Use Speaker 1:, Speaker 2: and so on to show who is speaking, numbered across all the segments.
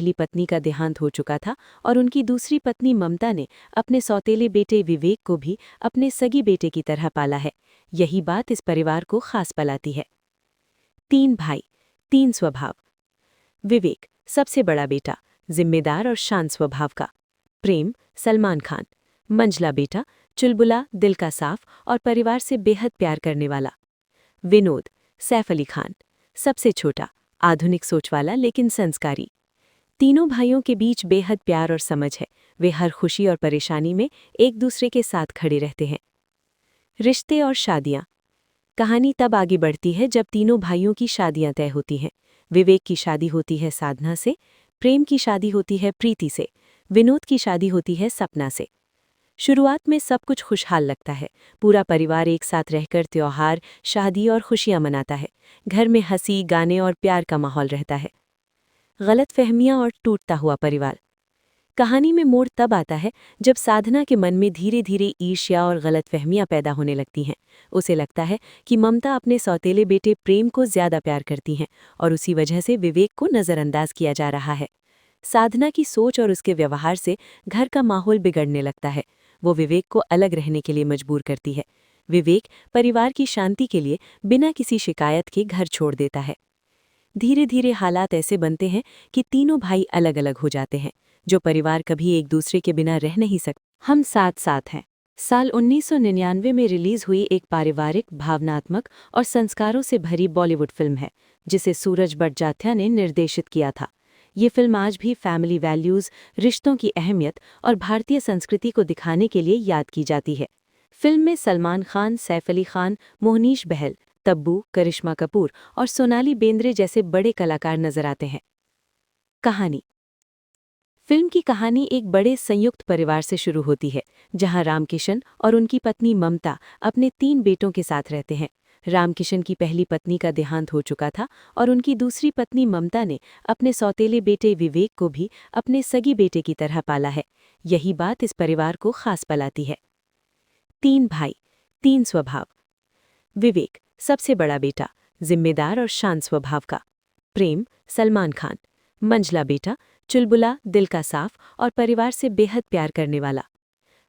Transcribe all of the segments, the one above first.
Speaker 1: पहली पत्नी का देहांत हो चुका था और उनकी दूसरी पत्नी ममता ने अपने सौतेले बेटे विवेक को भी अपने सगी बेटे की तरह पाला है। यही बात इस परिवार को खास बनाती है। 3 भाई, 3 स्वभाव। विवेक सबसे बड़ा बेटा, जिम्मेदार और शांत स्वभाव का। प्रेम सलमान खान, मंझला बेटा, चुलबुला, दिल का साफ और परिवार से बेहद प्यार करने वाला। विनोद सैफ अली खान, सबसे छोटा, आधुनिक सोच वाला लेकिन संस्कारी। तीनों भाइयों के बीच बेहद प्यार और समझ है। वे हर खुशी और परेशानी में एक दूसरे के साथ खड़े रहते हैं। रिश्ते और शादियां। कहानी तब आगे बढ़ती है जब तीनों भाइयों की शादियां तय होती हैं। विवेक की शादी होती है साधना से, प्रेम की शादी होती है प्रीति से, विनोद की शादी होती है सपना से। शुरुआत में सब कुछ खुशहाल लगता है। पूरा परिवार एक साथ रहकर त्योहार, शादी और खुशियां मनाता है। घर में हंसी, गाने और प्यार का माहौल रहता है। गलतफहमियां और टूटता हुआ परिवार। कहानी में मोड़ तब आता है जब साधना के मन में धीरे धीरे ईर्ष्या और गलतफहमियां पैदा होने लगती हैं। उसे लगता है कि ममता अपने सौतेले बेटे प्रेम को ज्यादा प्यार करती हैं और उसी वजह से विवेक को नज़रअंदाज किया जा रहा है। साधना की सोच और उसके व्यवहार से घर का माहौल बिगड़ने लगता है। वो विवेक को अलग रहने के लिए मजबूर करती है। विवेक परिवार की शांति के लिए बिना किसी शिकायत के घर छोड़ देता है। धीरे धीरे हालात ऐसे बनते हैं कि तीनों भाई अलग अलग हो जाते हैं। जो परिवार कभी एक दूसरे के बिना रह नहीं सकते। हम साथ साथ हैं साल 1999 में रिलीज हुई एक पारिवारिक, भावनात्मक और संस्कारों से भरी बॉलीवुड फिल्म है, जिसे सूरज बड़जात्या ने निर्देशित किया था। ये फिल्म आज भी फैमिली वैल्यूज़, रिश्तों की अहमियत और भारतीय संस्कृति को दिखाने के लिए याद की जाती है। फिल्म में सलमान खान, सैफ अली खान, मोहनीश बहल, तब्बू, करिश्मा कपूर और सोनाली बेंद्रे जैसे बड़े कलाकार नजर आते हैं। कहानी। फिल्म की कहानी एक बड़े संयुक्त परिवार से शुरू होती है, जहां रामकिशन और उनकी पत्नी ममता अपने 3 बेटों के साथ रहते हैं। रामकिशन की पहली पत्नी का देहांत हो चुका था और उनकी दूसरी पत्नी ममता ने अपने सौतेले बेटे विवेक को भी अपने सगी बेटे की तरह पाला है। यही बात इस परिवार को खास बनाती है। 3 भाई, 3 स्वभाव। विवेक सबसे बड़ा बेटा, जिम्मेदार और शांत स्वभाव का। प्रेम सलमान खान, मंझला बेटा, चुलबुला, दिल का साफ और परिवार से बेहद प्यार करने वाला।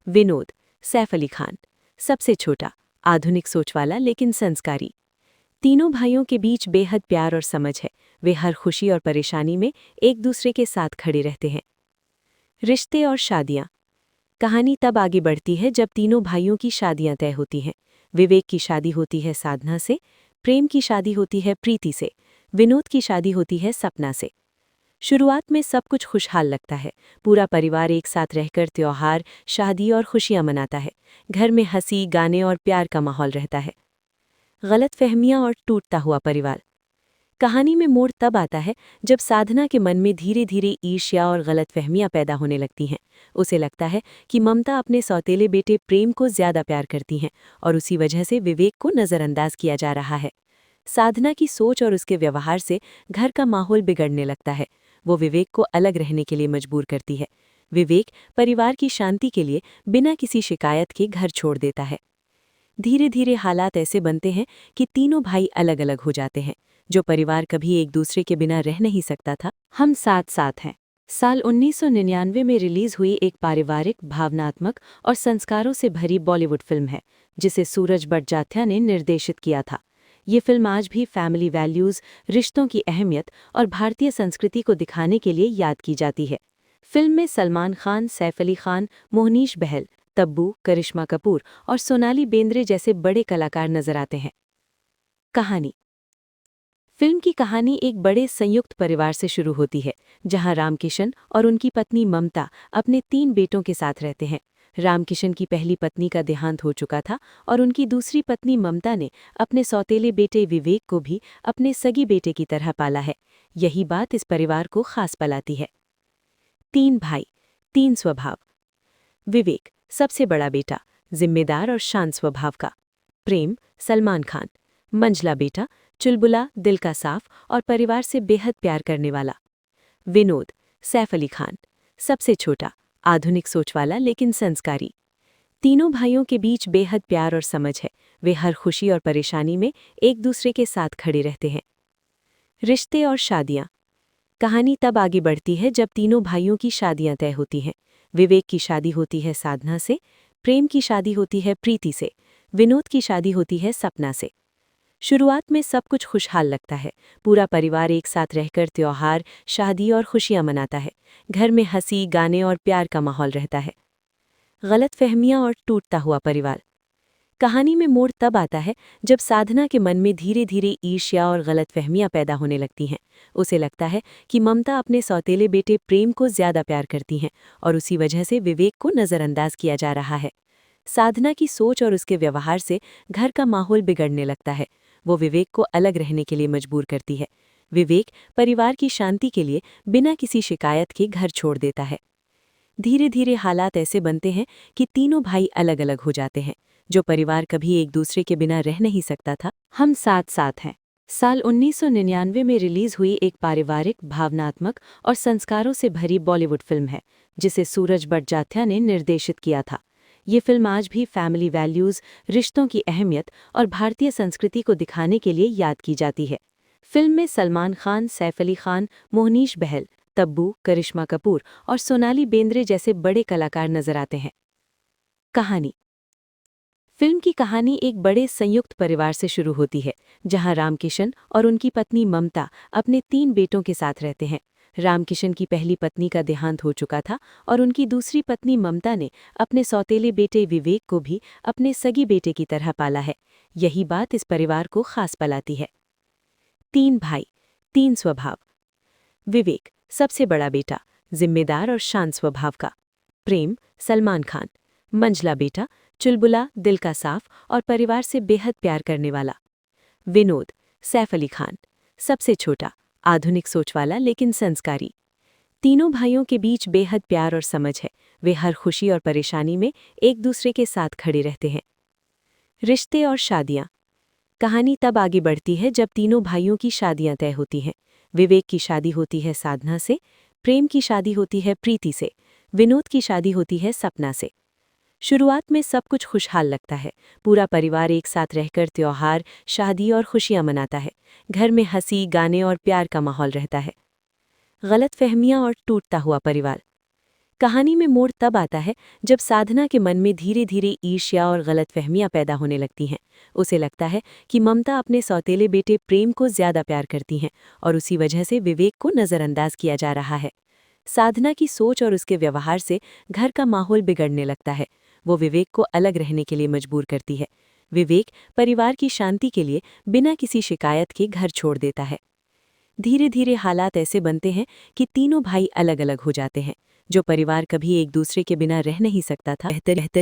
Speaker 1: विनोद सैफ अली खान, सबसे छोटा, आधुनिक सोच वाला लेकिन संस्कारी। तीनों भाइयों के बीच बेहद प्यार और समझ है। वे हर खुशी और परेशानी में एक दूसरे के साथ खड़े रहते हैं। रिश्ते और शादियां। कहानी तब आगे बढ़ती है जब तीनों भाइयों की शादियां तय होती हैं। विवेक की शादी होती है साधना से, प्रेम की शादी होती है प्रीति से, विनोद की शादी होती है सपना से। शुरुआत में सब कुछ खुशहाल लगता है। पूरा परिवार एक साथ रहकर त्योहार, शादी और खुशियां मनाता है। घर में हंसी, गाने और प्यार का माहौल रहता है। गलतफहमियां और टूटता हुआ परिवार। कहानी में मोड़ तब आता है जब साधना के मन में धीरे धीरे ईर्ष्या और गलतफहमियां पैदा होने लगती हैं। उसे लगता है कि ममता अपने सौतेले बेटे प्रेम को ज्यादा प्यार करती हैं और उसी वजह से विवेक को नज़रअंदाज किया जा रहा है। साधना की सोच और उसके व्यवहार से घर का माहौल बिगड़ने लगता है। वो विवेक को अलग रहने के लिए मजबूर करती है। विवेक परिवार की शांति के लिए बिना किसी शिकायत के घर छोड़ देता है। धीरे धीरे हालात ऐसे बनते हैं कि तीनों भाई अलग अलग हो जाते हैं। जो परिवार कभी एक दूसरे के बिना रह नहीं सकता था। हम साथ साथ हैं साल 1999 में रिलीज हुई एक पारिवारिक, भावनात्मक और संस्कारों से भरी बॉलीवुड फिल्म है, जिसे सूरज बड़जात्या ने निर्देशित किया था। ये फिल्म आज भी फैमिली वैल्यूज़, रिश्तों की अहमियत और भारतीय संस्कृति को दिखाने के लिए याद की जाती है। फिल्म में सलमान खान, सैफ अली खान, मोहनीश बहल, तब्बू, करिश्मा कपूर और सोनाली बेंद्रे जैसे बड़े कलाकार नजर आते हैं। कहानी। फिल्म की कहानी एक बड़े संयुक्त परिवार से शुरू होती है, जहां रामकिशन और उनकी पत्नी ममता अपने 3 बेटों के साथ रहते हैं। रामकिशन की पहली पत्नी का देहांत हो चुका था और उनकी दूसरी पत्नी ममता ने अपने सौतेले बेटे विवेक को भी अपने सगी बेटे की तरह पाला है। यही बात इस परिवार को खास बनाती है। 3 भाई, 3 स्वभाव। विवेक सबसे बड़ा बेटा, जिम्मेदार और शांत स्वभाव का। प्रेम सलमान खान, मंझला बेटा, चुलबुला, दिल का साफ और परिवार से बेहद प्यार करने वाला। विनोद सैफ अली खान, सबसे छोटा, आधुनिक सोच वाला लेकिन संस्कारी। तीनों भाइयों के बीच बेहद प्यार और समझ है। वे हर खुशी और परेशानी में एक दूसरे के साथ खड़े रहते हैं। रिश्ते और शादियां। कहानी तब आगे बढ़ती है जब तीनों भाइयों की शादियां तय होती हैं। विवेक की शादी होती है साधना से, प्रेम की शादी होती है प्रीति से, विनोद की शादी होती है सपना से। शुरुआत में सब कुछ खुशहाल लगता है। पूरा परिवार एक साथ रहकर त्योहार, शादी और खुशियां मनाता है। घर में हंसी, गाने और प्यार का माहौल रहता है। गलतफहमियां और टूटता हुआ परिवार। कहानी में मोड़ तब आता है जब साधना के मन में धीरे धीरे ईर्ष्या और गलतफहमियां पैदा होने लगती हैं। उसे लगता है कि ममता अपने सौतेले बेटे प्रेम को ज्यादा प्यार करती हैं और उसी वजह से विवेक को नज़रअंदाज किया जा रहा है। साधना की सोच और उसके व्यवहार से घर का माहौल बिगड़ने लगता है। वो विवेक को अलग रहने के लिए मजबूर करती है। विवेक परिवार की शांति के लिए बिना किसी शिकायत के घर छोड़ देता है। धीरे धीरे हालात ऐसे बनते हैं कि तीनों भाई अलग अलग हो जाते हैं। जो परिवार कभी एक दूसरे के बिना रह नहीं सकता था, हम साथ साथ हैं। साल 1999 में रिलीज हुई एक पारिवारिक, भावनात्मक और संस्कारों से भरी बॉलीवुड फिल्म है, जिसे सूरज बड़जात्या ने निर्देशित किया था। ये फिल्म आज भी फैमिली वैल्यूज़, रिश्तों की अहमियत और भारतीय संस्कृति को दिखाने के लिए याद की जाती है। फिल्म में सलमान खान, सैफ अली खान, मोहनीश बहल, तब्बू, करिश्मा कपूर और सोनाली बेंद्रे जैसे बड़े कलाकार नजर आते हैं। कहानी। फिल्म की कहानी एक बड़े संयुक्त परिवार से शुरू होती है, जहां रामकिशन और उनकी पत्नी ममता अपने 3 बेटों के साथ रहते हैं। रामकिशन की पहली पत्नी का देहांत हो चुका था और उनकी दूसरी पत्नी ममता ने अपने सौतेले बेटे विवेक को भी अपने सगी बेटे की तरह पाला है। यही बात इस परिवार को खास बनाती है। 3 भाई, 3 स्वभाव। विवेक सबसे बड़ा बेटा, जिम्मेदार और शांत स्वभाव का। प्रेम सलमान खान, मंझला बेटा, चुलबुला, दिल का साफ और परिवार से बेहद प्यार करने वाला। विनोद सैफ अली खान, सबसे छोटा, आधुनिक सोच वाला लेकिन संस्कारी। तीनों भाइयों के बीच बेहद प्यार और समझ है। वे हर खुशी और परेशानी में एक दूसरे के साथ खड़े रहते हैं। रिश्ते और शादियां। कहानी तब आगे बढ़ती है जब तीनों भाइयों की शादियां तय होती हैं। विवेक की शादी होती है साधना से, प्रेम की शादी होती है प्रीति से, विनोद की शादी होती है सपना से। शुरुआत में सब कुछ खुशहाल लगता है। पूरा परिवार एक साथ रहकर त्योहार, शादी और खुशियां मनाता है। घर में हंसी, गाने और प्यार का माहौल रहता है। गलतफहमियां और टूटता हुआ परिवार। कहानी में मोड़ तब आता है जब साधना के मन में धीरे धीरे ईर्ष्या और गलतफहमियां पैदा होने लगती हैं। उसे लगता है कि ममता अपने सौतेले बेटे प्रेम को ज्यादा प्यार करती हैं और उसी वजह से विवेक को नज़रअंदाज किया जा रहा है। साधना की सोच और उसके व्यवहार से घर का माहौल बिगड़ने लगता है। वो विवेक को अलग रहने के लिए मजबूर करती है। विवेक परिवार की शांति के लिए बिना किसी शिकायत के घर छोड़ देता है। धीरे धीरे हालात ऐसे बनते हैं कि तीनों भाई अलग अलग हो जाते हैं। जो परिवार कभी एक दूसरे के बिना रह नहीं सकता था, बेहतर